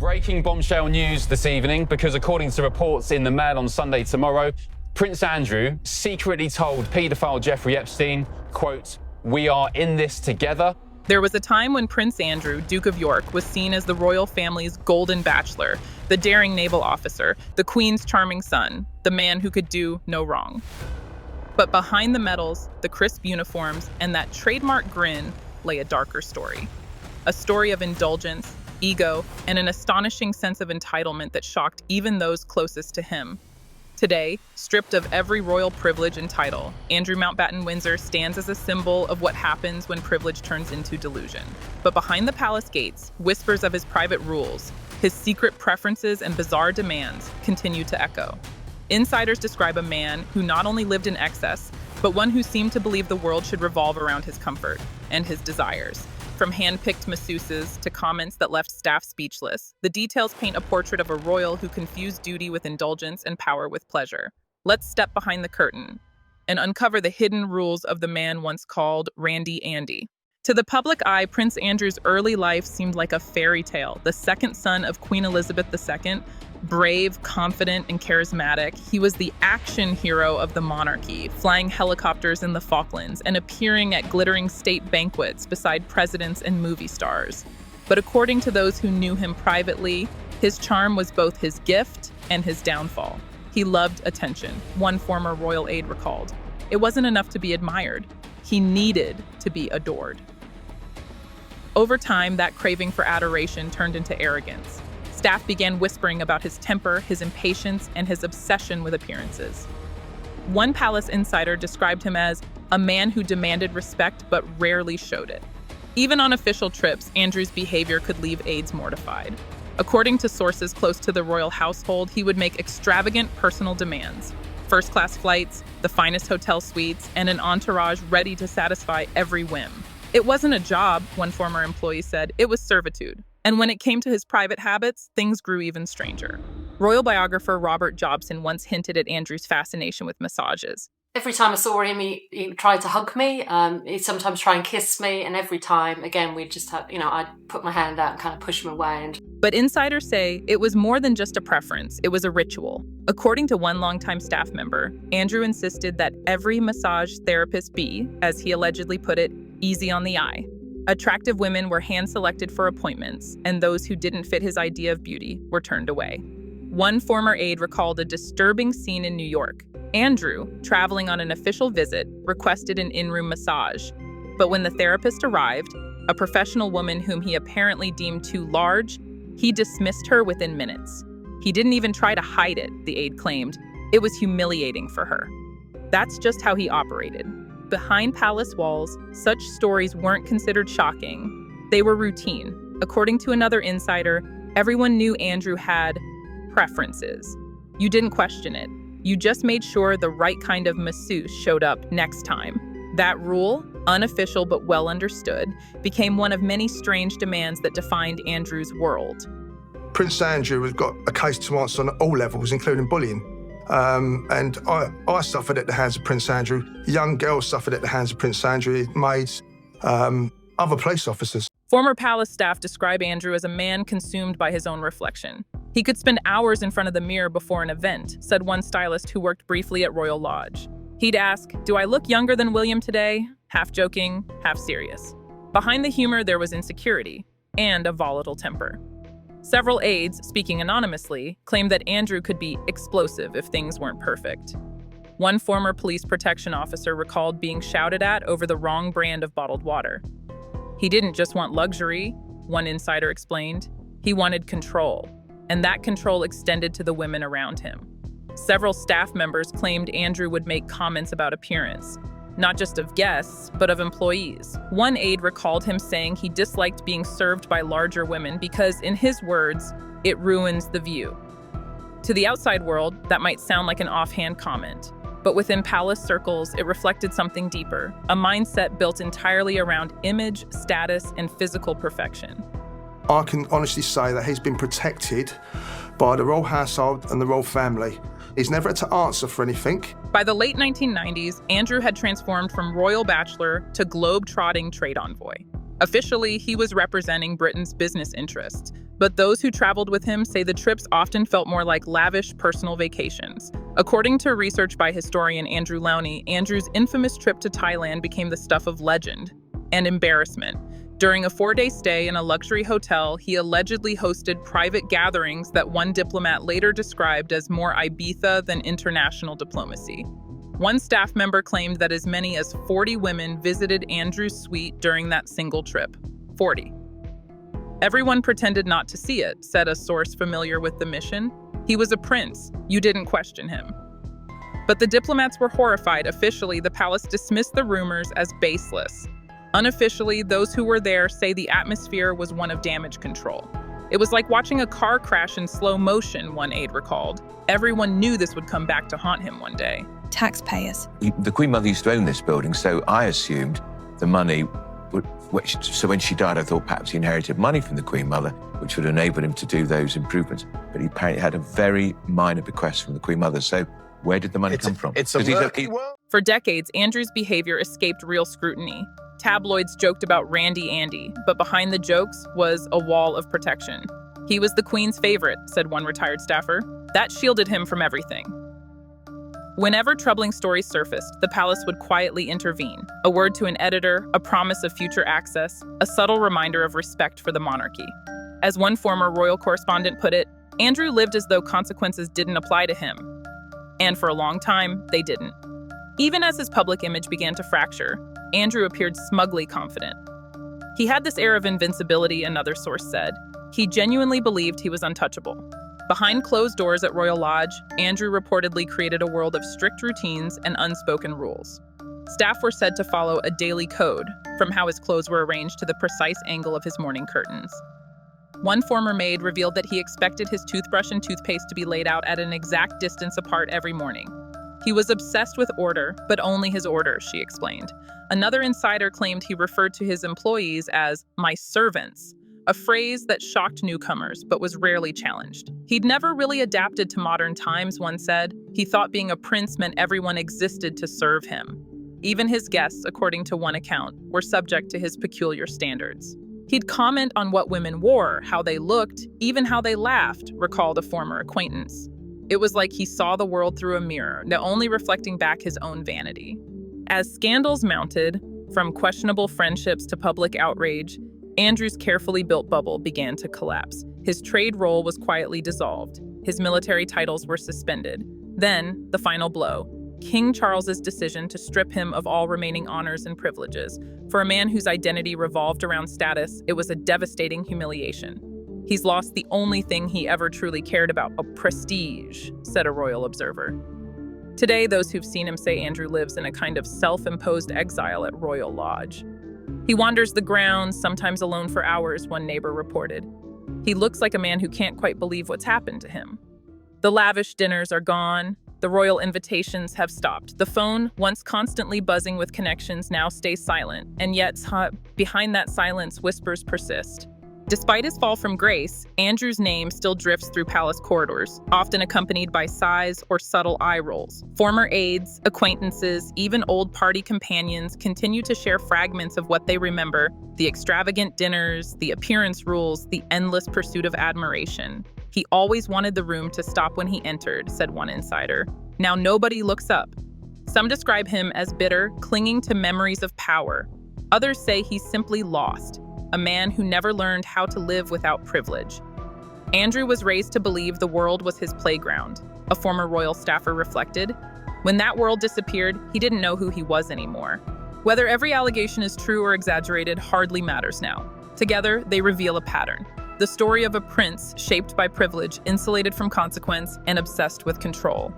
Breaking bombshell news this evening, because according to reports in the Mail on Sunday tomorrow, Prince Andrew secretly told paedophile Jeffrey Epstein, quote, "We are in this together." There was a time when Prince Andrew, Duke of York, was seen as the royal family's golden bachelor, the daring naval officer, the Queen's charming son, the man who could do no wrong. But behind the medals, the crisp uniforms, and that trademark grin lay a darker story. A story of indulgence, ego, and an astonishing sense of entitlement that shocked even those closest to him. Today, stripped of every royal privilege and title, Andrew Mountbatten-Windsor stands as a symbol of what happens when privilege turns into delusion. But behind the palace gates, whispers of his private rules, his secret preferences and bizarre demands continue to echo. Insiders describe a man who not only lived in excess, but one who seemed to believe the world should revolve around his comfort and his desires. From hand-picked masseuses to comments that left staff speechless, the details paint a portrait of a royal who confused duty with indulgence and power with pleasure. Let's step behind the curtain and uncover the hidden rules of the man once called Randy Andy. To the public eye, Prince Andrew's early life seemed like a fairy tale. The second son of Queen Elizabeth II, brave, confident, and charismatic, he was the action hero of the monarchy, flying helicopters in the Falklands and appearing at glittering state banquets beside presidents and movie stars. But according to those who knew him privately, his charm was both his gift and his downfall. He loved attention, one former royal aide recalled. It wasn't enough to be admired. He needed to be adored. Over time, that craving for adoration turned into arrogance. Staff began whispering about his temper, his impatience, and his obsession with appearances. One palace insider described him as a man who demanded respect but rarely showed it. Even on official trips, Andrew's behavior could leave aides mortified. According to sources close to the royal household, he would make extravagant personal demands: first-class flights, the finest hotel suites, and an entourage ready to satisfy every whim. It wasn't a job, one former employee said, it was servitude. And when it came to his private habits, things grew even stranger. Royal biographer Robert Jobson once hinted at Andrew's fascination with massages. Every time I saw him, he tried to hug me. He'd sometimes try and kiss me. And every time, again, we'd just have, I'd put my hand out and kind of push him away. But insiders say it was more than just a preference. It was a ritual. According to one longtime staff member, Andrew insisted that every massage therapist be, as he allegedly put it, easy on the eye. Attractive women were hand-selected for appointments, and those who didn't fit his idea of beauty were turned away. One former aide recalled a disturbing scene in New York. Andrew, traveling on an official visit, requested an in-room massage. But when the therapist arrived, a professional woman whom he apparently deemed too large, he dismissed her within minutes. He didn't even try to hide it, the aide claimed. It was humiliating for her. That's just how he operated. Behind palace walls, such stories weren't considered shocking. They were routine. According to another insider, everyone knew Andrew had preferences. You didn't question it. You just made sure the right kind of masseuse showed up next time. That rule, unofficial but well understood, became one of many strange demands that defined Andrew's world. Prince Andrew has got a case to answer on all levels, including bullying. And I suffered at the hands of Prince Andrew. Young girls suffered at the hands of Prince Andrew, maids, other police officers. Former palace staff describe Andrew as a man consumed by his own reflection. He could spend hours in front of the mirror before an event, said one stylist who worked briefly at Royal Lodge. He'd ask, "Do I look younger than William today?" Half joking, half serious. Behind the humor, there was insecurity and a volatile temper. Several aides, speaking anonymously, claimed that Andrew could be explosive if things weren't perfect. One former police protection officer recalled being shouted at over the wrong brand of bottled water. He didn't just want luxury, one insider explained. He wanted control, and that control extended to the women around him. Several staff members claimed Andrew would make comments about appearance, not just of guests, but of employees. One aide recalled him saying he disliked being served by larger women because, in his words, it ruins the view. To the outside world, that might sound like an offhand comment, but within palace circles, it reflected something deeper, a mindset built entirely around image, status, and physical perfection. I can honestly say that he's been protected by the royal household and the royal family. He's never had to answer for anything. By the late 1990s, Andrew had transformed from royal bachelor to globe-trotting trade envoy. Officially, he was representing Britain's business interests, but those who traveled with him say the trips often felt more like lavish personal vacations. According to research by historian Andrew Mountbatten, Andrew's infamous trip to Thailand became the stuff of legend and embarrassment. During a 4-day stay in a luxury hotel, he allegedly hosted private gatherings that one diplomat later described as more Ibiza than international diplomacy. One staff member claimed that as many as 40 women visited Andrew's suite during that single trip. 40. Everyone pretended not to see it, said a source familiar with the mission. He was a prince. You didn't question him. But the diplomats were horrified. Officially, the palace dismissed the rumors as baseless. Unofficially, those who were there say the atmosphere was one of damage control. It was like watching a car crash in slow motion, one aide recalled. Everyone knew this would come back to haunt him one day. Taxpayers. The Queen Mother used to own this building, so I assumed the money would... So when she died, I thought perhaps he inherited money from the Queen Mother, which would enable him to do those improvements. But he apparently had a very minor bequest from the Queen Mother. So where did the money come from? It's a murky world. For decades, Andrew's behavior escaped real scrutiny. Tabloids joked about Randy Andy, but behind the jokes was a wall of protection. He was the Queen's favorite, said one retired staffer. That shielded him from everything. Whenever troubling stories surfaced, the palace would quietly intervene. A word to an editor, a promise of future access, a subtle reminder of respect for the monarchy. As one former royal correspondent put it, Andrew lived as though consequences didn't apply to him. And for a long time, they didn't. Even as his public image began to fracture, Andrew appeared smugly confident. He had this air of invincibility, another source said. He genuinely believed he was untouchable. Behind closed doors at Royal Lodge, Andrew reportedly created a world of strict routines and unspoken rules. Staff were said to follow a daily code, from how his clothes were arranged to the precise angle of his morning curtains. One former maid revealed that he expected his toothbrush and toothpaste to be laid out at an exact distance apart every morning. He was obsessed with order, but only his orders, she explained. Another insider claimed he referred to his employees as my servants, a phrase that shocked newcomers but was rarely challenged. He'd never really adapted to modern times, one said. He thought being a prince meant everyone existed to serve him. Even his guests, according to one account, were subject to his peculiar standards. He'd comment on what women wore, how they looked, even how they laughed, recalled a former acquaintance. It was like he saw the world through a mirror, now only reflecting back his own vanity. As scandals mounted, from questionable friendships to public outrage, Andrew's carefully built bubble began to collapse. His trade role was quietly dissolved. His military titles were suspended. Then, the final blow, King Charles's decision to strip him of all remaining honors and privileges. For a man whose identity revolved around status, it was a devastating humiliation. He's lost the only thing he ever truly cared about, prestige, said a royal observer. Today, those who've seen him say Andrew lives in a kind of self-imposed exile at Royal Lodge. He wanders the grounds, sometimes alone for hours, one neighbor reported. He looks like a man who can't quite believe what's happened to him. The lavish dinners are gone. The royal invitations have stopped. The phone, once constantly buzzing with connections, now stays silent. And yet, behind that silence, whispers persist. Despite his fall from grace, Andrew's name still drifts through palace corridors, often accompanied by sighs or subtle eye rolls. Former aides, acquaintances, even old party companions continue to share fragments of what they remember: the extravagant dinners, the appearance rules, the endless pursuit of admiration. He always wanted the room to stop when he entered, said one insider. Now nobody looks up. Some describe him as bitter, clinging to memories of power. Others say he's simply lost. A man who never learned how to live without privilege. Andrew was raised to believe the world was his playground, a former royal staffer reflected. When that world disappeared, he didn't know who he was anymore. Whether every allegation is true or exaggerated hardly matters now. Together, they reveal a pattern. The story of a prince shaped by privilege, insulated from consequence, and obsessed with control.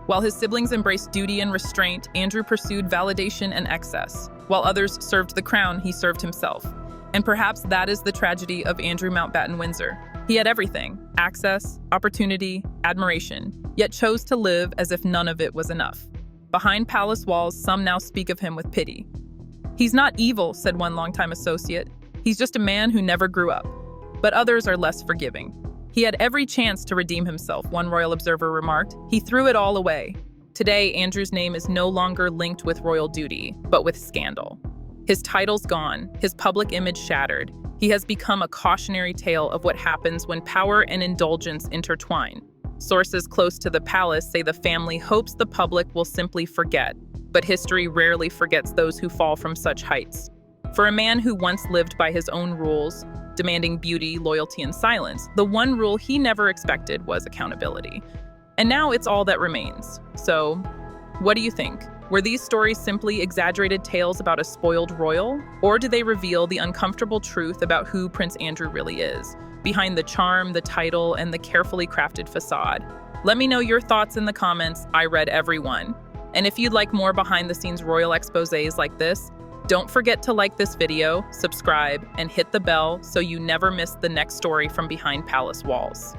While his siblings embraced duty and restraint, Andrew pursued validation and excess. While others served the crown, he served himself. And perhaps that is the tragedy of Andrew Mountbatten-Windsor. He had everything: access, opportunity, admiration, yet chose to live as if none of it was enough. Behind palace walls, some now speak of him with pity. He's not evil, said one longtime associate. He's just a man who never grew up. But others are less forgiving. He had every chance to redeem himself, one royal observer remarked. He threw it all away. Today, Andrew's name is no longer linked with royal duty, but with scandal. His title's gone, his public image shattered. He has become a cautionary tale of what happens when power and indulgence intertwine. Sources close to the palace say the family hopes the public will simply forget, but history rarely forgets those who fall from such heights. For a man who once lived by his own rules, demanding beauty, loyalty, and silence, the one rule he never expected was accountability. And now it's all that remains. So, what do you think? Were these stories simply exaggerated tales about a spoiled royal? Or do they reveal the uncomfortable truth about who Prince Andrew really is, behind the charm, the title, and the carefully crafted facade? Let me know your thoughts in the comments. I read every one. And if you'd like more behind-the-scenes royal exposés like this, don't forget to like this video, subscribe, and hit the bell so you never miss the next story from behind palace walls.